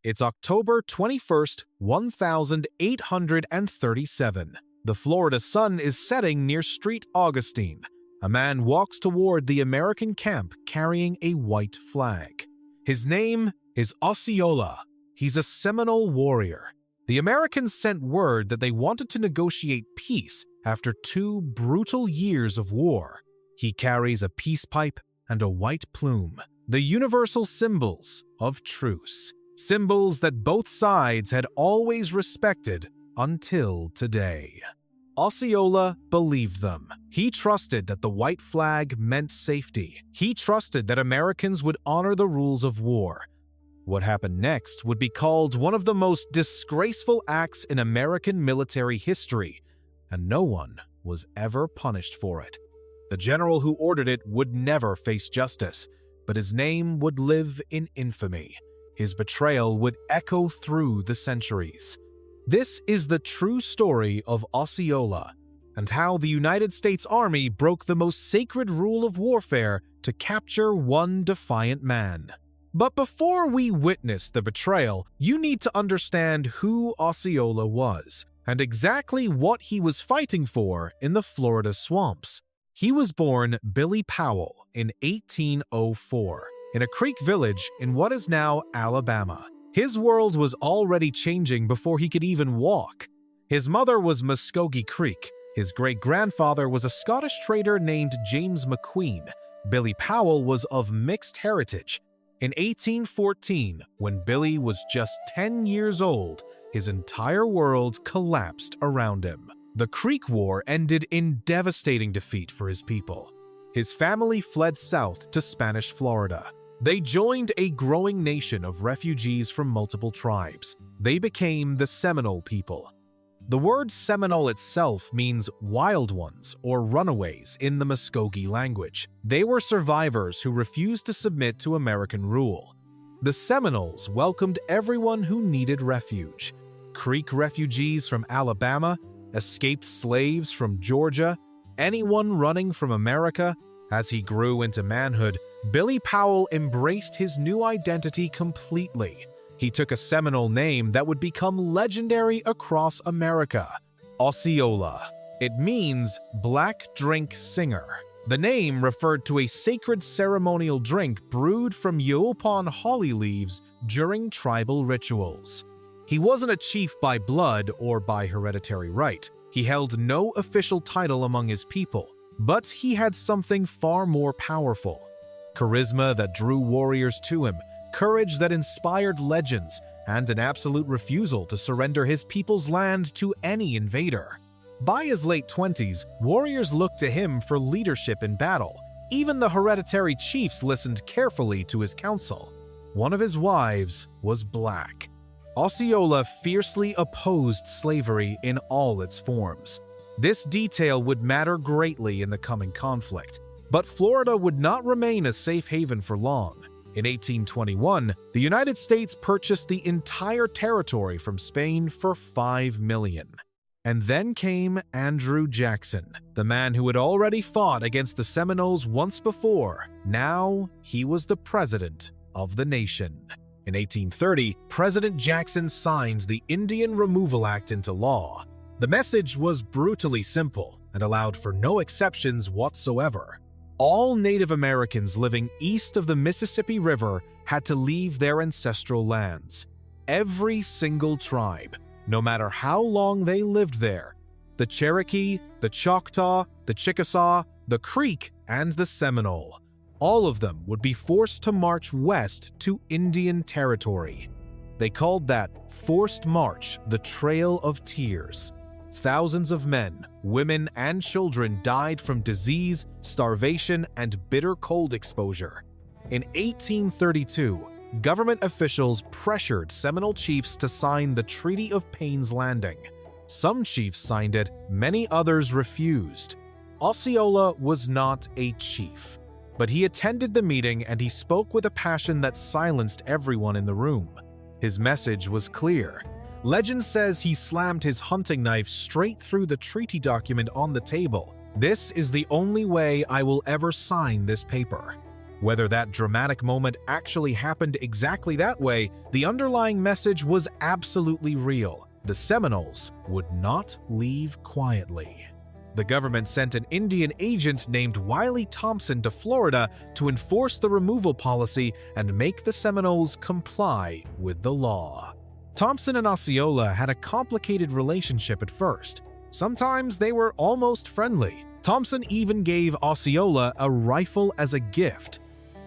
It's October 21st, 1837. The Florida sun is setting near Street Augustine. A man walks toward the American camp carrying a white flag. His name is Osceola. He's a Seminole warrior. The Americans sent word that they wanted to negotiate peace after 2 brutal years of war. He carries a peace pipe and a white plume, the universal symbols of truce. Symbols that both sides had always respected until today. Osceola believed them. He trusted that the white flag meant safety. He trusted that Americans would honor the rules of war. What happened next would be called one of the most disgraceful acts in American military history, and no one was ever punished for it. The general who ordered it would never face justice, but his name would live in infamy. His betrayal would echo through the centuries. This is the true story of Osceola, and how the United States Army broke the most sacred rule of warfare to capture one defiant man. But before we witness the betrayal, you need to understand who Osceola was, and exactly what he was fighting for in the Florida swamps. He was born Billy Powell in 1804. In a Creek village in what is now Alabama. His world was already changing before he could even walk. His mother was Muskogee Creek. His great-grandfather was a Scottish trader named James McQueen. Billy Powell was of mixed heritage. In 1814, when Billy was just 10 years old, his entire world collapsed around him. The Creek War ended in devastating defeat for his people. His family fled south to Spanish Florida. They joined a growing nation of refugees from multiple tribes. They became the Seminole people. The word Seminole itself means wild ones or runaways in the Muskogee language. They were survivors who refused to submit to American rule. The Seminoles welcomed everyone who needed refuge. Creek refugees from Alabama, escaped slaves from Georgia, anyone running from America. As he grew into manhood, Billy Powell embraced his new identity completely. He took a Seminole name that would become legendary across America, Osceola. It means black drink singer. The name referred to a sacred ceremonial drink brewed from Yaupon holly leaves during tribal rituals. He wasn't a chief by blood or by hereditary right. He held no official title among his people, but he had something far more powerful. Charisma that drew warriors to him, courage that inspired legends, and an absolute refusal to surrender his people's land to any invader. By his late 20s, warriors looked to him for leadership in battle. Even the hereditary chiefs listened carefully to his counsel. One of his wives was black. Osceola fiercely opposed slavery in all its forms. This detail would matter greatly in the coming conflict. But Florida would not remain a safe haven for long. In 1821, the United States purchased the entire territory from Spain for $5 million. And then came Andrew Jackson, the man who had already fought against the Seminoles once before. Now he was the president of the nation. In 1830, President Jackson signed the Indian Removal Act into law. The message was brutally simple and allowed for no exceptions whatsoever. All Native Americans living east of the Mississippi River had to leave their ancestral lands. Every single tribe, no matter how long they lived there, the Cherokee, the Choctaw, the Chickasaw, the Creek, and the Seminole, all of them would be forced to march west to Indian Territory. They called that forced march the Trail of Tears. Thousands of men, women, and children died from disease, starvation, and bitter cold exposure. In 1832, government officials pressured Seminole chiefs to sign the Treaty of Payne's Landing. Some chiefs signed it, many others refused. Osceola was not a chief, but he attended the meeting and he spoke with a passion that silenced everyone in the room. His message was clear. Legend says he slammed his hunting knife straight through the treaty document on the table. "This is the only way I will ever sign this paper." Whether that dramatic moment actually happened exactly that way, the underlying message was absolutely real. The Seminoles would not leave quietly. The government sent an Indian agent named Wiley Thompson to Florida to enforce the removal policy and make the Seminoles comply with the law. Thompson and Osceola had a complicated relationship at first. Sometimes they were almost friendly. Thompson even gave Osceola a rifle as a gift.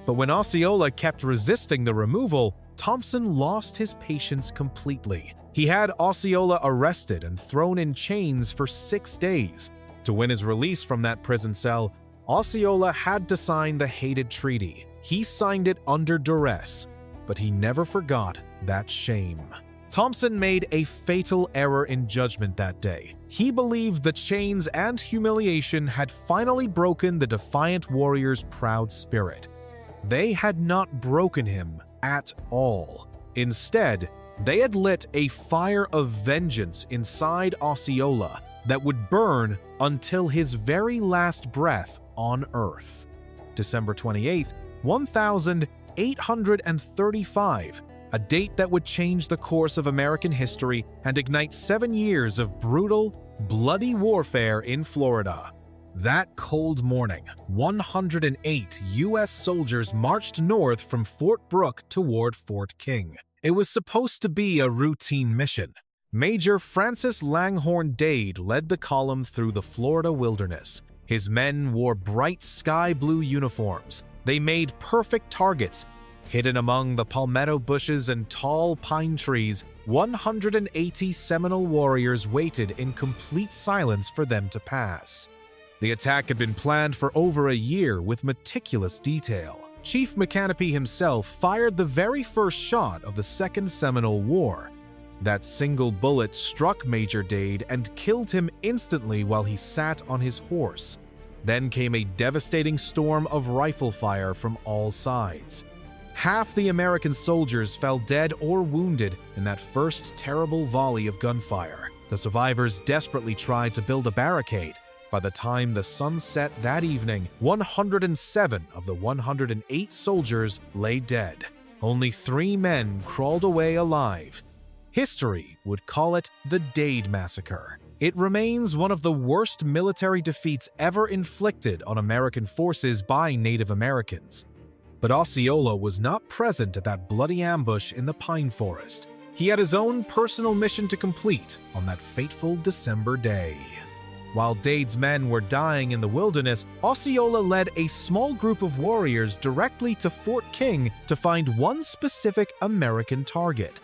But when Osceola kept resisting the removal, Thompson lost his patience completely. He had Osceola arrested and thrown in chains for 6 days. To win his release from that prison cell, Osceola had to sign the hated treaty. He signed it under duress, but he never forgot that shame. Thompson made a fatal error in judgment that day. He believed the chains and humiliation had finally broken the defiant warrior's proud spirit. They had not broken him at all. Instead, they had lit a fire of vengeance inside Osceola that would burn until his very last breath on Earth. December 28th, 1835, a date that would change the course of American history and ignite 7 years of brutal, bloody warfare in Florida. That cold morning, 108 U.S. soldiers marched north from Fort Brooke toward Fort King. It was supposed to be a routine mission. Major Francis Langhorne Dade led the column through the Florida wilderness. His men wore bright sky blue uniforms. They made perfect targets. Hidden among the palmetto bushes and tall pine trees, 180 Seminole warriors waited in complete silence for them to pass. The attack had been planned for over a year with meticulous detail. Chief McCanopy himself fired the very first shot of the Second Seminole War. That single bullet struck Major Dade and killed him instantly while he sat on his horse. Then came a devastating storm of rifle fire from all sides. Half the American soldiers fell dead or wounded in that first terrible volley of gunfire. The survivors desperately tried to build a barricade. By the time the sun set that evening, 107 of the 108 soldiers lay dead. Only 3 men crawled away alive. History would call it the Dade Massacre. It remains one of the worst military defeats ever inflicted on American forces by Native Americans. But Osceola was not present at that bloody ambush in the pine forest. He had his own personal mission to complete on that fateful December day. While Dade's men were dying in the wilderness, Osceola led a small group of warriors directly to Fort King to find one specific American target.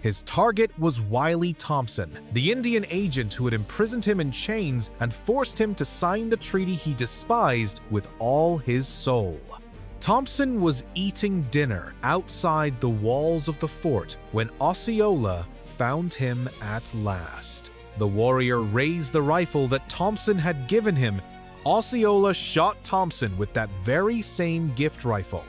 His target was Wiley Thompson, the Indian agent who had imprisoned him in chains and forced him to sign the treaty he despised with all his soul. Thompson was eating dinner outside the walls of the fort when Osceola found him at last. The warrior raised the rifle that Thompson had given him. Osceola shot Thompson with that very same gift rifle.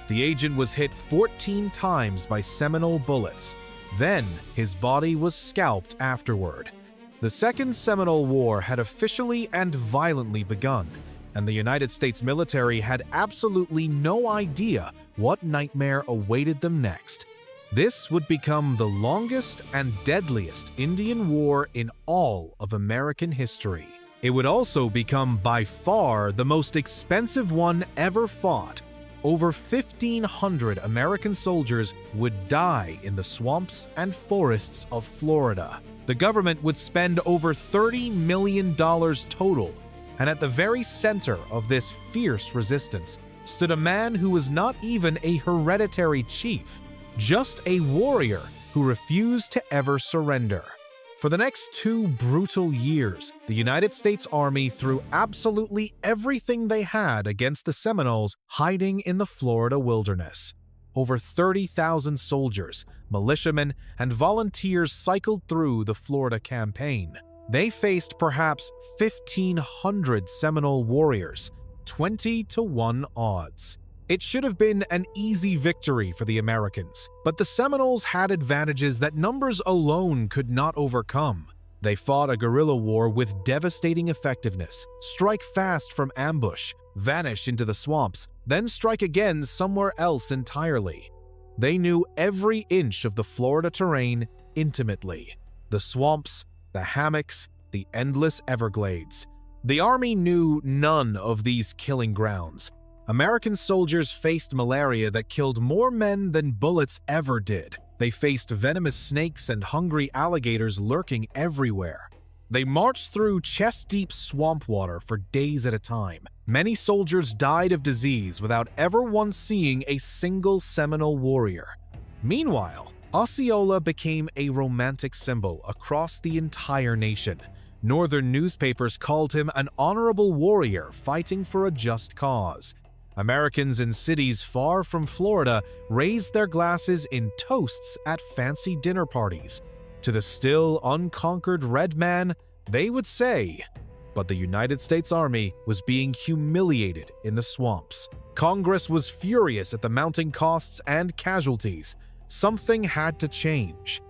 The agent was hit 14 times by Seminole bullets. Then his body was scalped afterward. The Second Seminole War had officially and violently begun, and the United States military had absolutely no idea what nightmare awaited them next. This would become the longest and deadliest Indian War in all of American history. It would also become by far the most expensive one ever fought. Over 1,500 American soldiers would die in the swamps and forests of Florida. The government would spend over $30 million total, and at the very center of this fierce resistance stood a man who was not even a hereditary chief, just a warrior who refused to ever surrender. For the next 2 brutal years, the United States Army threw absolutely everything they had against the Seminoles hiding in the Florida wilderness. Over 30,000 soldiers, militiamen, and volunteers cycled through the Florida campaign. They faced perhaps 1,500 Seminole warriors, 20-to-1 odds. It should have been an easy victory for the Americans, but the Seminoles had advantages that numbers alone could not overcome. They fought a guerrilla war with devastating effectiveness, strike fast from ambush, vanish into the swamps, then strike again somewhere else entirely. They knew every inch of the Florida terrain intimately. The swamps, the hammocks, the endless Everglades. The Army knew none of these killing grounds. American soldiers faced malaria that killed more men than bullets ever did. They faced venomous snakes and hungry alligators lurking everywhere. They marched through chest-deep swamp water for days at a time. Many soldiers died of disease without ever once seeing a single Seminole warrior. Meanwhile, Osceola became a romantic symbol across the entire nation. Northern newspapers called him an honorable warrior fighting for a just cause. Americans in cities far from Florida raised their glasses in toasts at fancy dinner parties. To the still unconquered red man, they would say, but the United States Army was being humiliated in the swamps. Congress was furious at the mounting costs and casualties. Something had to change.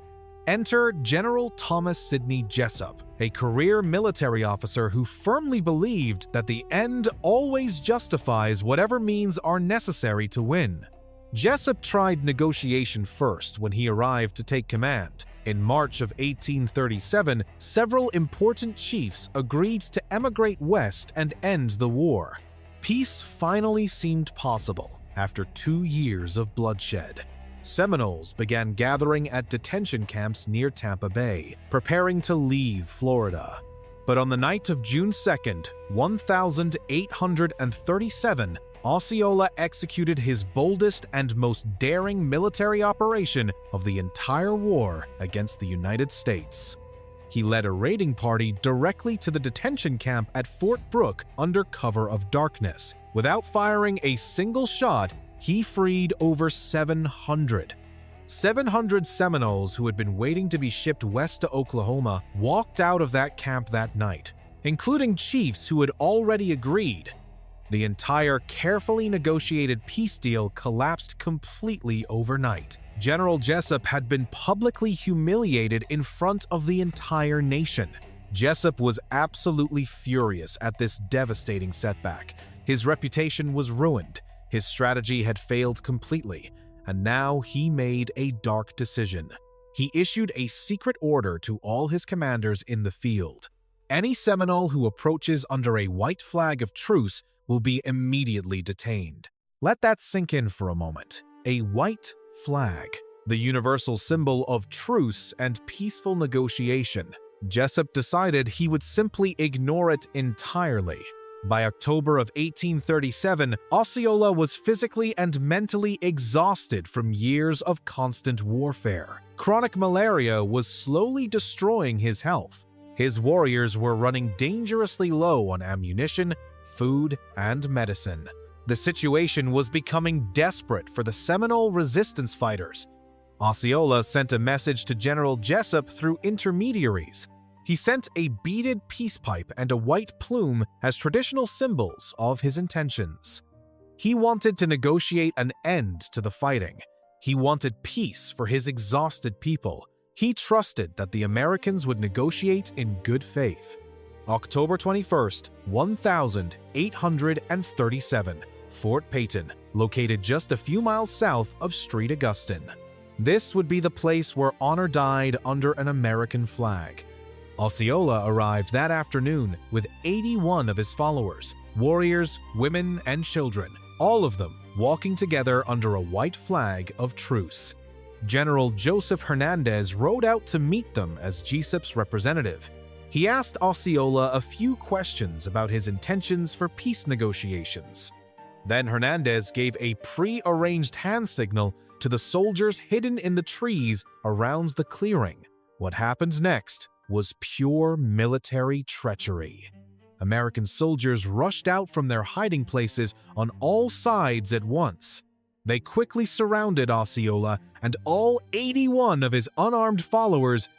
Enter General Thomas Sidney Jesup, a career military officer who firmly believed that the end always justifies whatever means are necessary to win. Jesup tried negotiation first when he arrived to take command. In March of 1837, several important chiefs agreed to emigrate west and end the war. Peace finally seemed possible after 2 years of bloodshed. Seminoles began gathering at detention camps near Tampa Bay, preparing to leave Florida. But on the night of June 2nd, 1837, Osceola executed his boldest and most daring military operation of the entire war against the United States. He led a raiding party directly to the detention camp at Fort Brooke under cover of darkness. Without firing a single shot, he freed over 700. 700 Seminoles who had been waiting to be shipped west to Oklahoma walked out of that camp that night, including chiefs who had already agreed. The entire carefully negotiated peace deal collapsed completely overnight. General Jesup had been publicly humiliated in front of the entire nation. Jesup was absolutely furious at this devastating setback. His reputation was ruined. His strategy had failed completely, and now he made a dark decision. He issued a secret order to all his commanders in the field. Any Seminole who approaches under a white flag of truce will be immediately detained. Let that sink in for a moment. A white flag, the universal symbol of truce and peaceful negotiation. Jesup decided he would simply ignore it entirely. By October of 1837, Osceola was physically and mentally exhausted from years of constant warfare. Chronic malaria was slowly destroying his health. His warriors were running dangerously low on ammunition, food, and medicine. The situation was becoming desperate for the Seminole resistance fighters. Osceola sent a message to General Jesup through intermediaries. He sent a beaded peace pipe and a white plume as traditional symbols of his intentions. He wanted to negotiate an end to the fighting. He wanted peace for his exhausted people. He trusted that the Americans would negotiate in good faith. October 21st, 1837, Fort Peyton, located just a few miles south of Street Augustine. This would be the place where honor died under an American flag. Osceola arrived that afternoon with 81 of his followers, warriors, women, and children, all of them walking together under a white flag of truce. General Joseph Hernandez rode out to meet them as Jesup's representative. He asked Osceola a few questions about his intentions for peace negotiations. Then Hernandez gave a pre-arranged hand signal to the soldiers hidden in the trees around the clearing. What happened next was pure military treachery. American soldiers rushed out from their hiding places on all sides at once. They quickly surrounded Osceola and all 81 of his unarmed followers.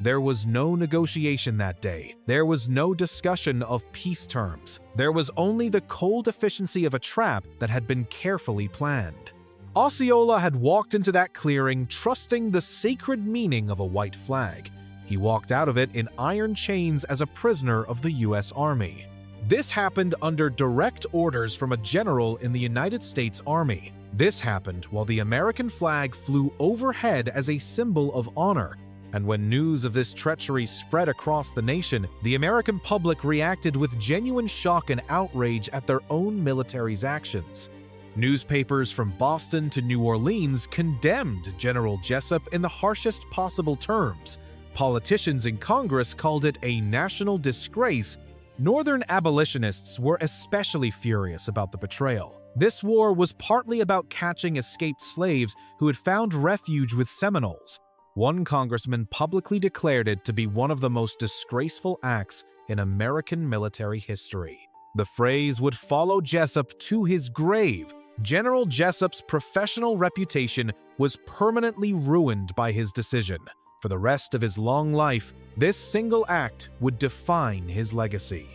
There was no negotiation that day. There was no discussion of peace terms. There was only the cold efficiency of a trap that had been carefully planned. Osceola had walked into that clearing trusting the sacred meaning of a white flag. He walked out of it in iron chains as a prisoner of the U.S. Army. This happened under direct orders from a general in the United States Army. This happened while the American flag flew overhead as a symbol of honor. And when news of this treachery spread across the nation, the American public reacted with genuine shock and outrage at their own military's actions. Newspapers from Boston to New Orleans condemned General Jesup in the harshest possible terms. Politicians in Congress called it a national disgrace. Northern abolitionists were especially furious about the betrayal. This war was partly about catching escaped slaves who had found refuge with Seminoles. One congressman publicly declared it to be one of the most disgraceful acts in American military history. The phrase would follow Jesup to his grave. General Jesup's professional reputation was permanently ruined by his decision. For the rest of his long life, this single act would define his legacy.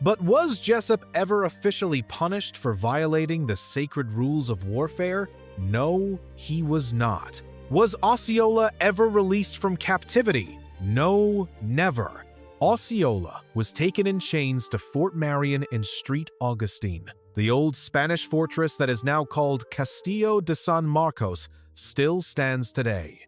But was Jesup ever officially punished for violating the sacred rules of warfare? No, he was not. Was Osceola ever released from captivity? No, never. Osceola was taken in chains to Fort Marion in Street Augustine. The old Spanish fortress that is now called Castillo de San Marcos still stands today.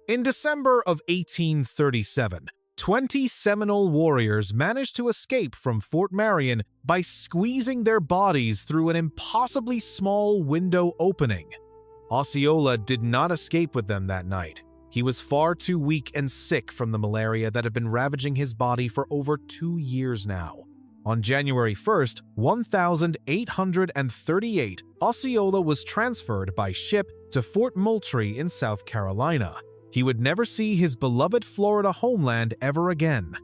In December of 1837, 20 Seminole warriors managed to escape from Fort Marion by squeezing their bodies through an impossibly small window opening. Osceola did not escape with them that night. He was far too weak and sick from the malaria that had been ravaging his body for over 2 years now. On January 1st, 1838, Osceola was transferred by ship to Fort Moultrie in South Carolina. He would never see his beloved Florida homeland ever again.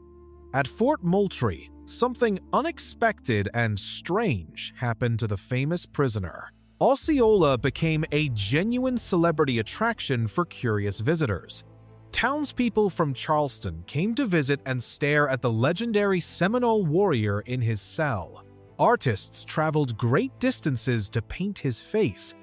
At Fort Moultrie, something unexpected and strange happened to the famous prisoner. Osceola became a genuine celebrity attraction for curious visitors. Townspeople from Charleston came to visit and stare at the legendary Seminole warrior in his cell. Artists traveled great distances to paint his face.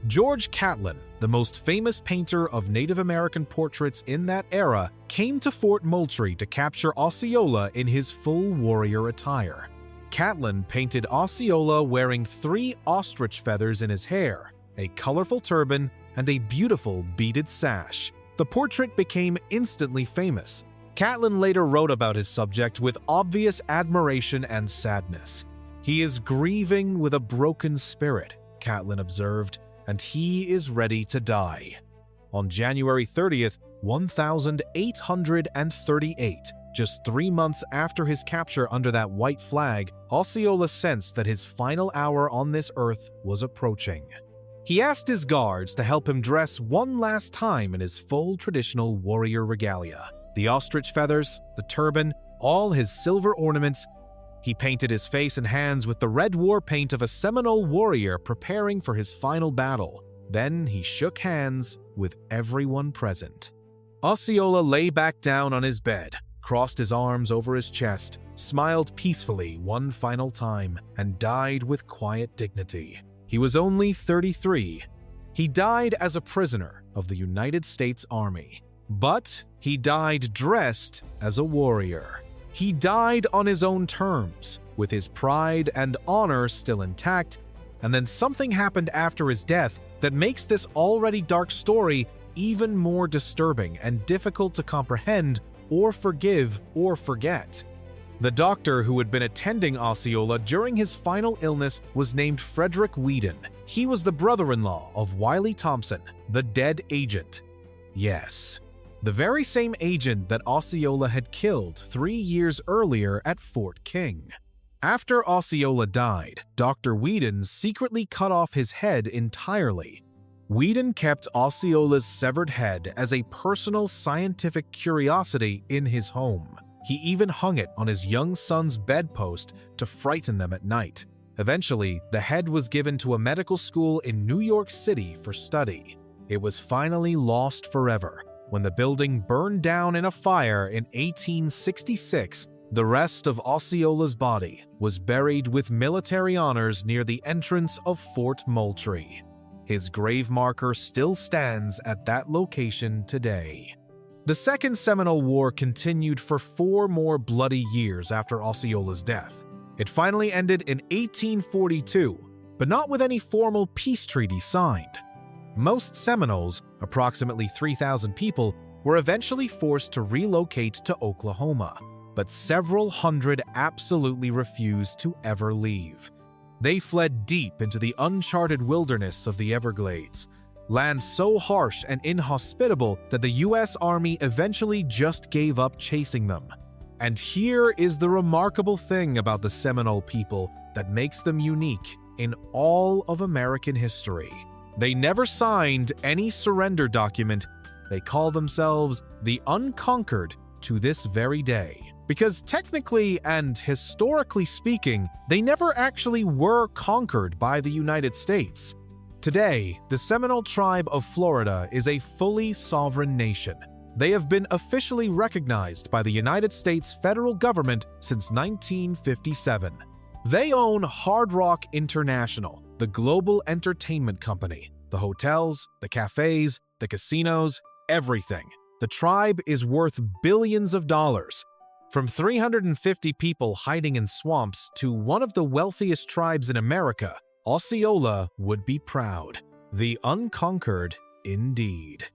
George Catlin, the most famous painter of Native American portraits in that era, came to Fort Moultrie to capture Osceola in his full warrior attire. Catlin painted Osceola wearing 3 ostrich feathers in his hair, a colorful turban, and a beautiful beaded sash. The portrait became instantly famous. Catlin later wrote about his subject with obvious admiration and sadness. "He is grieving with a broken spirit," Catlin observed, "and he is ready to die." On January 30th, 1838, just 3 months after his capture under that white flag, Osceola sensed that his final hour on this earth was approaching. He asked his guards to help him dress one last time in his full traditional warrior regalia. The ostrich feathers, the turban, all his silver ornaments. He painted his face and hands with the red war paint of a Seminole warrior preparing for his final battle. Then he shook hands with everyone present. Osceola lay back down on his bed, crossed his arms over his chest, smiled peacefully one final time, and died with quiet dignity. He was only 33. He died as a prisoner of the United States Army. But he died dressed as a warrior. He died on his own terms, with his pride and honor still intact, and then something happened after his death that makes this already dark story even more disturbing and difficult to comprehend or forgive or forget. The doctor who had been attending Osceola during his final illness was named Frederick Whedon. He was the brother-in-law of Wiley Thompson, the dead agent. Yes, the very same agent that Osceola had killed 3 years earlier at Fort King. After Osceola died, Dr. Whedon secretly cut off his head entirely. Whedon kept Osceola's severed head as a personal scientific curiosity in his home. He even hung it on his young son's bedpost to frighten them at night. Eventually, the head was given to a medical school in New York City for study. It was finally lost forever when the building burned down in a fire in 1866. The rest of Osceola's body was buried with military honors near the entrance of Fort Moultrie. His grave marker still stands at that location today. The Second Seminole War continued for 4 more bloody years after Osceola's death. It finally ended in 1842, but not with any formal peace treaty signed. Most Seminoles, approximately 3,000 people, were eventually forced to relocate to Oklahoma, but several hundred absolutely refused to ever leave. They fled deep into the uncharted wilderness of the Everglades, land so harsh and inhospitable that the U.S. Army eventually just gave up chasing them. And here is the remarkable thing about the Seminole people that makes them unique in all of American history. They never signed any surrender document. They call themselves the Unconquered to this very day. Because technically and historically speaking, they never actually were conquered by the United States. Today, the Seminole Tribe of Florida is a fully sovereign nation. They have been officially recognized by the United States federal government since 1957. They own Hard Rock International, the global entertainment company, the hotels, the cafes, the casinos, everything. The tribe is worth billions of dollars. From 350 people hiding in swamps to one of the wealthiest tribes in America, Osceola would be proud. The Unconquered indeed.